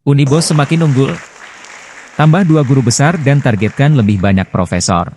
Unibos semakin unggul. Tambah 2 guru besar dan targetkan lebih banyak profesor.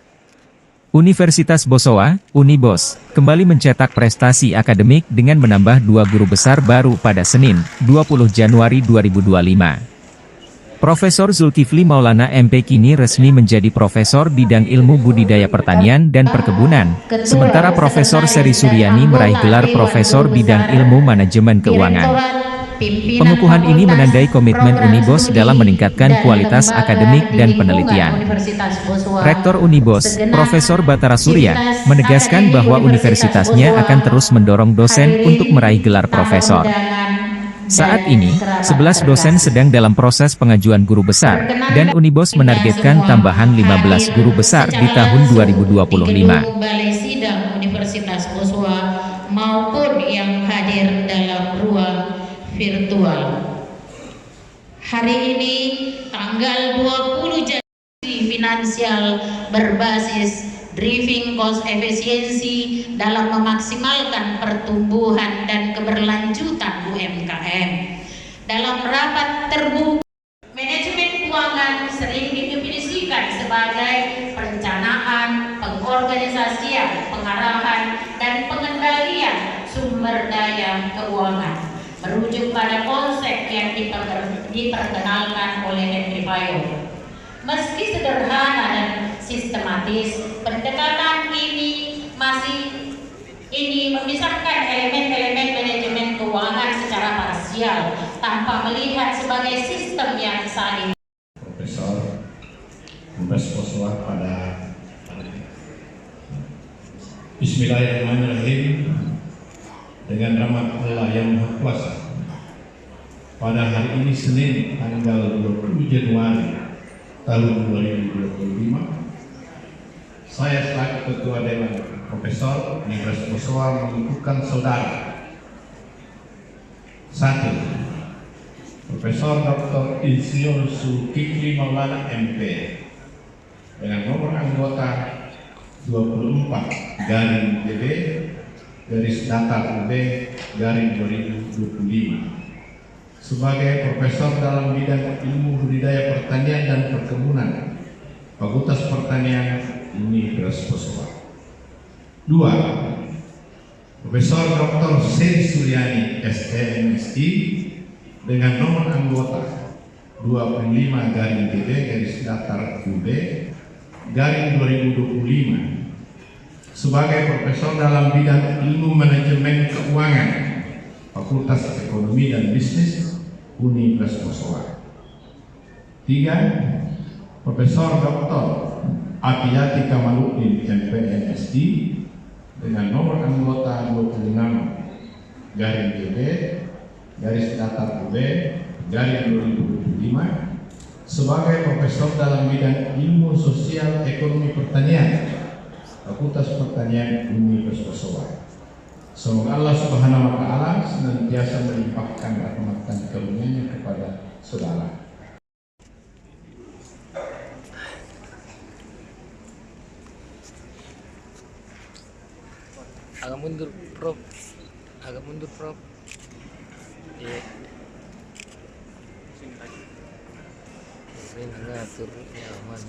Universitas Bosowa, Unibos, kembali mencetak prestasi akademik dengan menambah 2 guru besar baru pada Senin, 20 Januari 2025. Profesor Zulkifli Maulana MP kini resmi menjadi profesor bidang ilmu budidaya pertanian dan perkebunan, sementara Profesor Seri Suryani meraih gelar profesor bidang ilmu manajemen keuangan. Pengukuhan ini menandai komitmen Unibos dalam meningkatkan kualitas akademik dan penelitian. Rektor Unibos, Profesor Batara Surya, menegaskan bahwa universitasnya akan terus mendorong dosen untuk meraih gelar profesor. Saat ini, 11 dosen sedang dalam proses pengajuan guru besar, dan Unibos menargetkan tambahan 15 guru besar di tahun 2025. Balai Sidang Universitas Bosowa maupun yang hadir dalam ruang virtual. Hari ini tanggal 20 Januari finansial berbasis driving cost efisiensi dalam memaksimalkan pertumbuhan dan keberlanjutan UMKM. Dalam rapat terbuka, manajemen keuangan sering didefinisikan sebagai perencanaan, pengorganisasian, pengarahan, dan pengendalian sumber daya keuangan, merujuk pada konsep yang diperkenalkan oleh Henry Fayol. Meski sederhana dan sistematis, pendekatan ini memisahkan elemen-elemen manajemen keuangan secara parsial tanpa melihat sebagai sistem yang saling. Profesor Universitas Bosowa pada Bismillahirrahmanirrahim, dengan rahmat Allah yang Maha Kuasa, pada hari ini Senin tanggal 20 Januari tahun 2025, saya selaku Ketua Dewan Profesor Universitas Bosowa mengukuhkan saudara 1. Profesor Dr. Insinyur Zulkifli Maulana MP dengan nomor anggota 24-DB-UB-2025 sebagai profesor dalam bidang ilmu budidaya pertanian dan perkebunan, Fakultas Pertanian Universitas Bosowa. 2. Profesor Dr. Seri Suryani SMSI dengan nomor anggota 25-DB-UB-2025 sebagai profesor dalam bidang ilmu manajemen keuangan, Fakultas Ekonomi dan Bisnis Universitas Bosowa. 3. Profesor Dr. Atiyati Kamaluddin MPMSD dengan nomor anggota 26-DB-UB-2025 sebagai profesor dalam bidang ilmu sosial ekonomi pertanian, Fakultas Pertanian Universitas Bosowa. Semoga Allah Subhanahu wa Ta'ala senantiasa melimpahkan rahmat dan karunia-Nya kepada saudara. Agak mundur, Prof. Iya. Ini ngatur nyaman.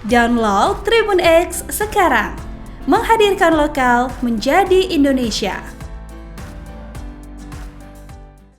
Download Tribun X sekarang, menghadirkan lokal menjadi Indonesia.